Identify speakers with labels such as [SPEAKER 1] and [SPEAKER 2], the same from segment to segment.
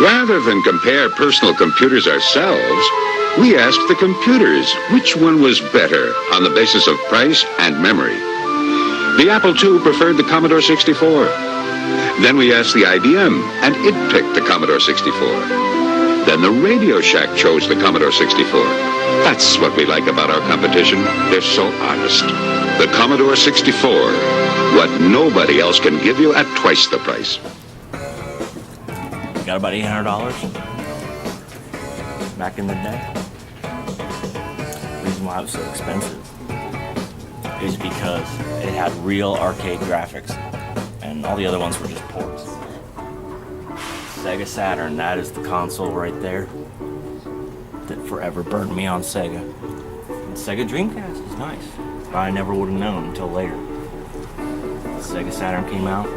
[SPEAKER 1] Rather than compare personal computers ourselves, we asked the computers which one was better on the basis of price and memory. The Apple II preferred the Commodore 64. Then we asked the IBM, and it picked the Commodore 64. Then the Radio Shack chose the Commodore 64. That's what we like about our competition. They're so honest. The Commodore 64, what nobody else can give you at twice the price.
[SPEAKER 2] Got about $800 back in the day. The reason why it was so expensive is because it had real arcade graphics, and all the other ones were just ports. Sega Saturn, that is the console right there that forever burned me on Sega. And Sega Dreamcast is nice, but I never would have known until later. Sega Saturn came out,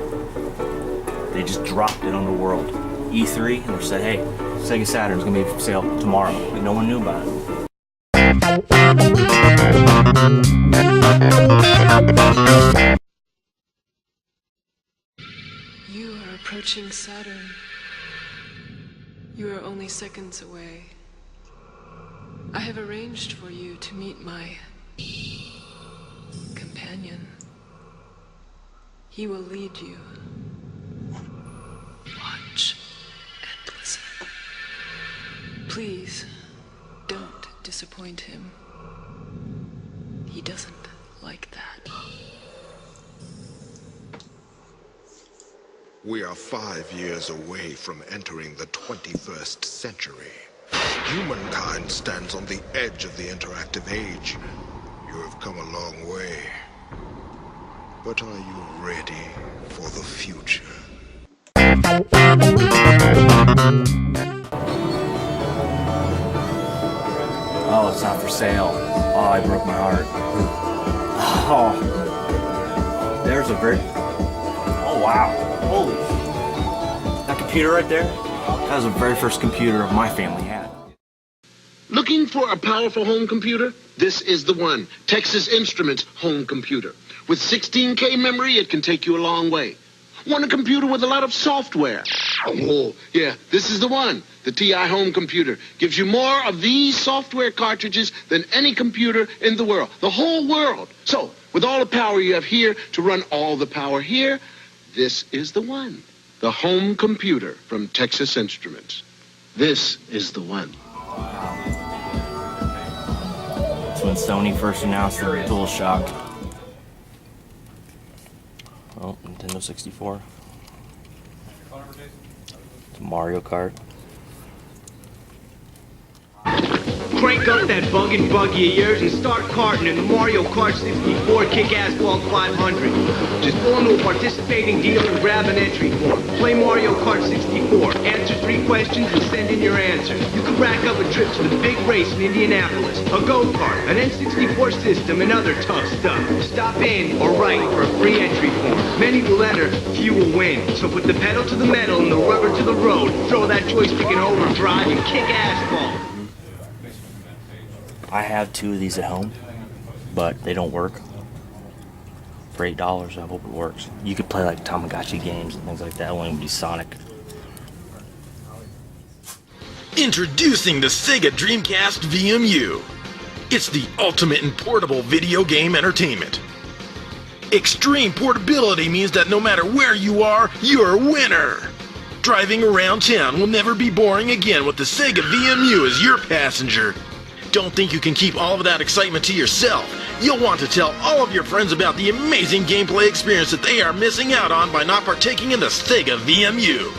[SPEAKER 2] they just dropped it on the world. E3, and they said, hey, Sega Saturn's gonna be for sale tomorrow. And no one knew about it.
[SPEAKER 3] You are approaching Saturn. You are only seconds away. I have arranged for you to meet my companion. He will lead you. Watch and listen. Please, don't disappoint him. He doesn't like that.
[SPEAKER 4] We are 5 years away from entering the 21st century. Humankind stands on the edge of the interactive age. You have come a long way. But are you ready for the future?
[SPEAKER 2] Oh, it's not for sale. Oh, I broke my heart. Oh, there's a very... Oh, wow. Holy... That computer right there, that was the very first computer my family had.
[SPEAKER 5] Looking for a powerful home computer? This is the one. Texas Instruments home computer. With 16K memory, it can take you a long way. Want a computer with a lot of software? Oh, yeah, this is the one. The TI home computer gives you more of these software cartridges than any computer in the world. The whole world. So, with all the power you have here to run all the power here, this is the one. The home computer from Texas Instruments. This is the one.
[SPEAKER 2] Wow. That's when Sony first announced the DualShock. Oh, Nintendo 64. To Mario Kart.
[SPEAKER 6] Crank up that buggin' buggy of yours and start karting in the Mario Kart 64 Kick-Ass Ball 500. Just go into a participating dealer and grab an entry form. Play Mario Kart 64, answer 3 questions and send in your answer. You can rack up a trip to the big race in Indianapolis, a go-kart, an N64 system, and other tough stuff. Stop in or write for a free entry form. Many will enter, few will win. So put the pedal to the metal and the rubber to the road. Throw that joystick in overdrive and kick asphalt.
[SPEAKER 2] I have 2 of these at home, but they don't work. For $8, I hope it works. You could play like Tamagotchi games and things like that. It won't even be Sonic.
[SPEAKER 7] Introducing the Sega Dreamcast VMU. It's the ultimate in portable video game entertainment. Extreme portability means that no matter where you are, you're a winner. Driving around town will never be boring again with the Sega VMU as your passenger. Don't think you can keep all of that excitement to yourself. You'll want to tell all of your friends about the amazing gameplay experience that they are missing out on by not partaking in the Sega VMU.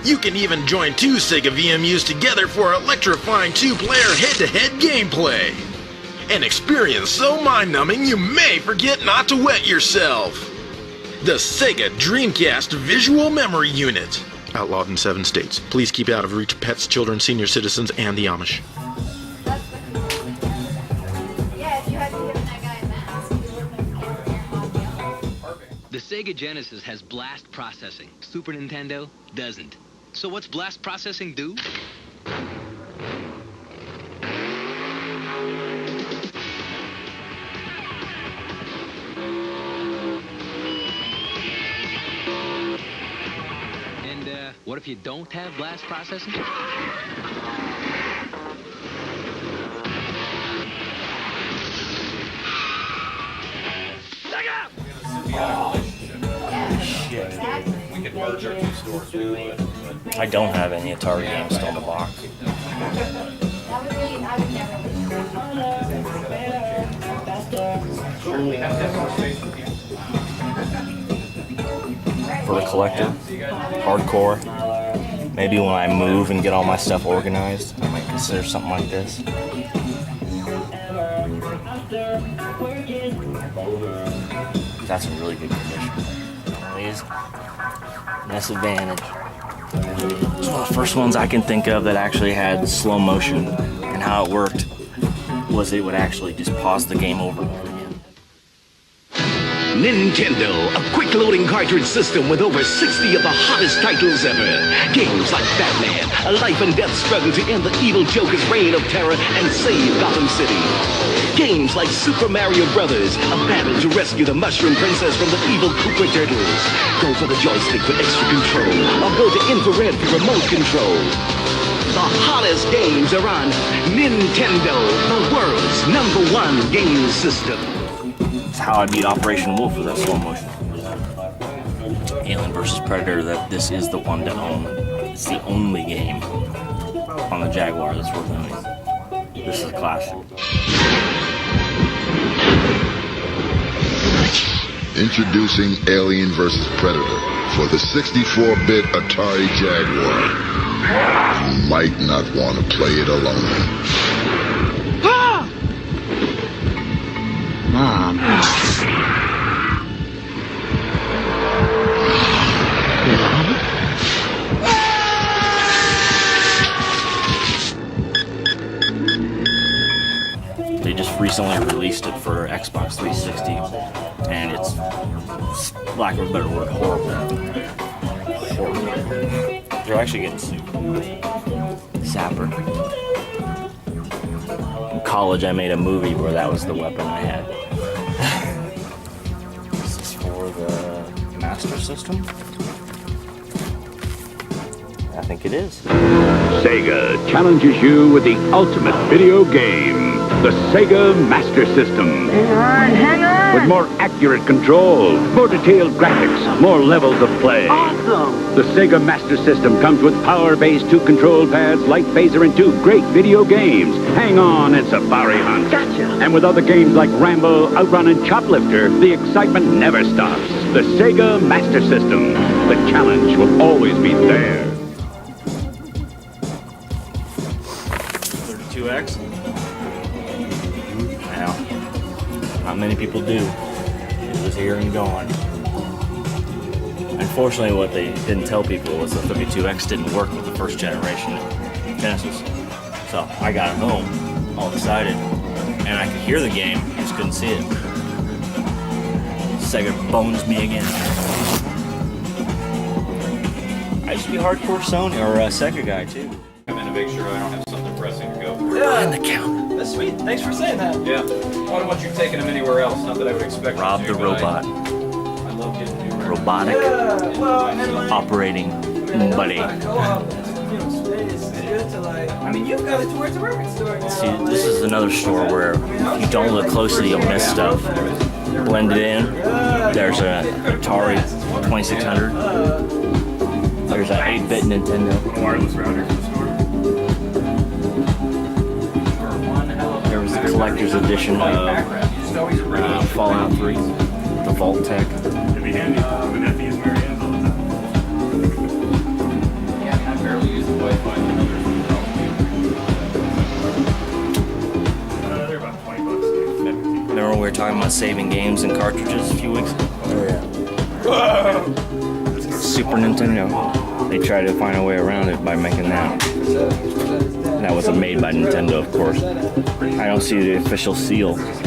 [SPEAKER 7] You can even join 2 Sega VMUs together for electrifying 2-player head-to-head gameplay. An experience so mind-numbing you may forget not to wet yourself. The Sega Dreamcast Visual Memory Unit. Outlawed in 7 states. Please keep out of reach pets, children, senior citizens, and the Amish.
[SPEAKER 8] The Sega Genesis has blast processing. Super Nintendo doesn't. So what's blast processing do? What if you don't have blast processing?
[SPEAKER 2] We could merge our two stores. I don't have any Atari games still in the box. For the collector, hardcore. Maybe when I move and get all my stuff organized, I might consider something like this. That's in really good condition. Please. That's advantage. It's one of the first ones I can think of that actually had slow motion, and how it worked was it would actually just pause the game over and over again.
[SPEAKER 9] Nintendo, a quick-loading cartridge system with over 60 of the hottest titles ever. Games like Batman, a life-and-death struggle to end the evil Joker's reign of terror and save Gotham City. Games like Super Mario Brothers, a battle to rescue the Mushroom Princess from the evil Koopa Turtles. Go for the joystick for extra control, or go to infrared for remote control. The hottest games are on Nintendo, the world's #1 game system.
[SPEAKER 2] That's how I beat Operation Wolf with that slow motion. Alien vs. Predator, that this is the one to own. It's the only game on the Jaguar that's worth owning. This is a classic.
[SPEAKER 10] Introducing Alien vs. Predator for the 64-bit Atari Jaguar. You might not want to play it alone.
[SPEAKER 9] Mom.
[SPEAKER 2] They just recently released it for Xbox 360, and it's, lack of a better word, horrible. Horrible. They're actually getting sued. Zapper. In college, I made a movie where that was the weapon I had. Is this for the Master System? I think it is.
[SPEAKER 11] Sega challenges you with the ultimate video game, the Sega Master System.
[SPEAKER 12] Hang on!
[SPEAKER 11] With more accurate control, more detailed graphics, more levels of play.
[SPEAKER 12] Awesome!
[SPEAKER 11] The Sega Master System comes with power-based 2 control pads, light phaser, and 2 great video games, Hang On and Safari Hunt.
[SPEAKER 12] Gotcha!
[SPEAKER 11] And with other games like Rambo, Outrun, and Choplifter, the excitement never stops. The Sega Master System. The challenge will always be there.
[SPEAKER 2] 32X? Well, not many people do. It was here and gone. Unfortunately, what they didn't tell people was the 32X didn't work with the first generation Genesis. So I got it home, all excited, and I could hear the game, just couldn't see it. Sega bones me again. I used to be hardcore Sony or Sega guy too.
[SPEAKER 13] Come in to make sure I don't have something pressing to go.
[SPEAKER 2] Behind the counter.
[SPEAKER 13] That's sweet. Thanks for saying that. Yeah. I don't want you taking them anywhere else. Not that I would expect.
[SPEAKER 2] Rob the robot.
[SPEAKER 13] I love getting new
[SPEAKER 2] Robotic operating buddy.
[SPEAKER 12] I mean, you've got it to where it's a record store now.
[SPEAKER 2] See, this is another store where if you don't look closely, you'll miss stuff. Blend it in. There's an Atari 2600. There's an 8-bit Nintendo.
[SPEAKER 13] wireless router for the store.
[SPEAKER 2] There was the collector's edition of Fallout 3, the Vault Tech.
[SPEAKER 13] It'd be handy. My nephew uses Marianne's all the time. Yeah, I barely use the Wi-Fi. They're about $20.
[SPEAKER 2] Remember we were talking about saving games and cartridges a few weeks ago? Oh yeah. Super Nintendo. They tried to find a way around it by making that. That wasn't made by Nintendo, of course. I don't see the official seal. There's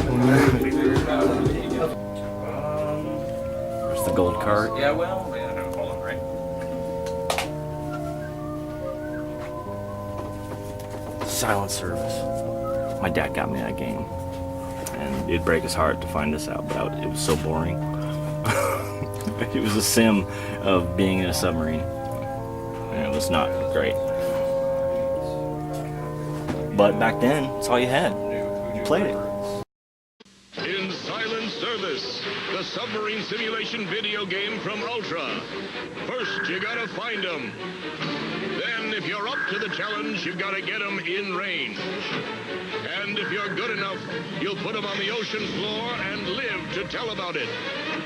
[SPEAKER 2] the gold card.
[SPEAKER 13] Yeah, well, I don't call it right.
[SPEAKER 2] Silent Service. My dad got me that game. And it'd break his heart to find this out, but it was so boring. It was a sim of being in a submarine. and it was not great. But back then, that's all you had. You played it.
[SPEAKER 14] In Silent Service, the submarine simulation video game from Ultra. First, you gotta find them. Then, if you're up to the challenge, you've gotta get them in range. And if you're good enough, you'll put them on the ocean floor and live to tell about it.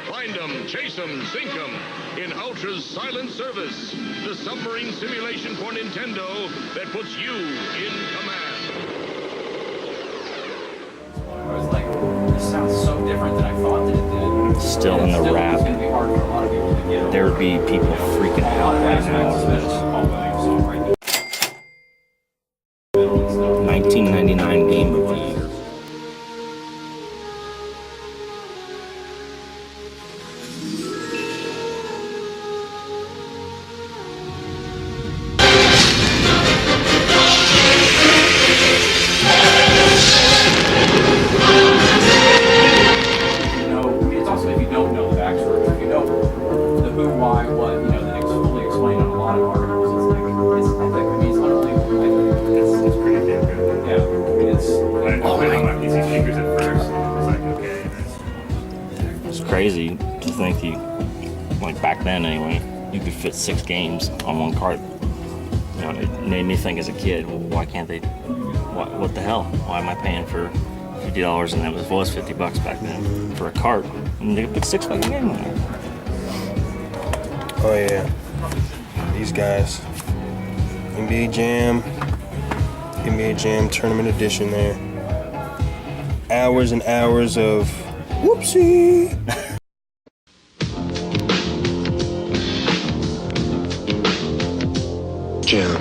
[SPEAKER 14] Find them, chase them, sink them in Ultra's Silent Service, the submarine simulation for Nintendo that puts you in command.
[SPEAKER 13] I was like, this sounds so different than I thought that it did.
[SPEAKER 2] Still in the rap.
[SPEAKER 13] It's going to be hard for a lot of people to get.
[SPEAKER 2] There would be people freaking out right now. 1999 Game of the Year.
[SPEAKER 13] It's also, if you don't know the backstory, if you know the who, why, what, then it's fully explained on a lot of articles. It's like, it's epic. I mean, it's unbelievable.
[SPEAKER 15] It's pretty damn good.
[SPEAKER 13] Yeah, I mean, it's...
[SPEAKER 15] I put it on my PC speakers at first, and I was like, okay.
[SPEAKER 2] It's crazy to think like back then anyway, you could fit 6 games on one cart. It made me think as a kid, well, why can't they, what the hell? Why am I paying for $50 and it was $50 back then for a cart? And they could put 6 fucking games on there.
[SPEAKER 16] Oh yeah, these guys. NBA Jam Tournament Edition there. Hours and hours of whoopsie. Jam.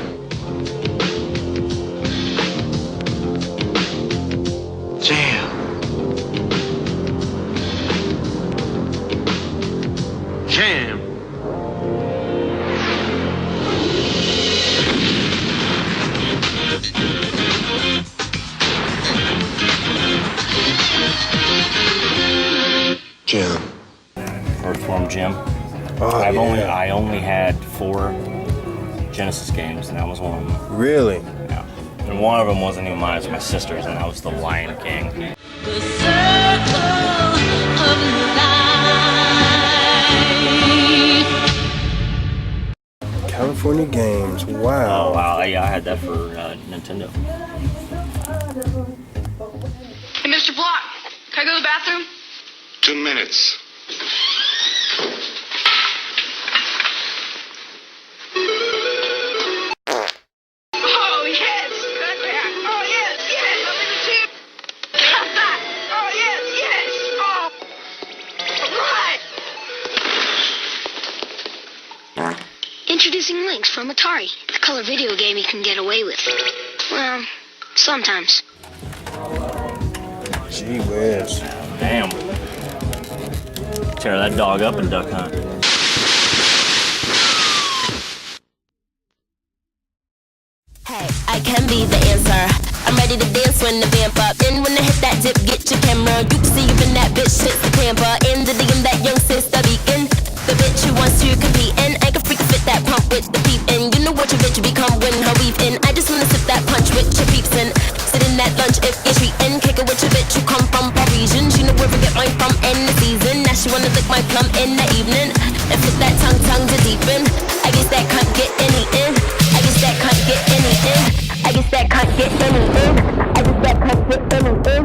[SPEAKER 16] Jam.
[SPEAKER 5] Jam.
[SPEAKER 16] Jam.
[SPEAKER 2] Earthworm Jim.
[SPEAKER 16] Oh,
[SPEAKER 2] I only had 4 Genesis games, and that was one of them.
[SPEAKER 16] Really?
[SPEAKER 2] Yeah. And one of them wasn't even mine, it was my sister's, and that was The Lion King.
[SPEAKER 16] California Games. Wow.
[SPEAKER 2] Oh wow, yeah, I had that for Nintendo.
[SPEAKER 17] Hey, Mr. Block, can I go to the bathroom?
[SPEAKER 1] 2 minutes.
[SPEAKER 17] Oh, yes! Cut back! Oh, yes, yes! I'm in the tube! Cut back! Oh, yes, yes! Oh! Right! Introducing Lynx from Atari, the color video game you can get away with. Well, sometimes.
[SPEAKER 16] Gee whiz.
[SPEAKER 2] Damn. Tear that dog up and duck hunt.
[SPEAKER 18] Hey, I can be the answer. I'm ready to dance when the vamp up. And when I hit that dip, get your camera. You can see even that bitch hits the camper. In the DM, that young sister beacon. The bitch who wants to compete. And I can freaking fit that pump with the peep. And you know what your bitch become when her weave in. I just wanna sip that punch with your peeps. And sit in that lunch if you're treating. Kick it with your bitch who come from Parisian. She know where to get mine from in the season. Now she wanna lick my plum in the evening. And fit that tongue to deepen. I guess that can't get any in. I guess that can't get any in. I guess that can't get any in. I guess that can't get any in.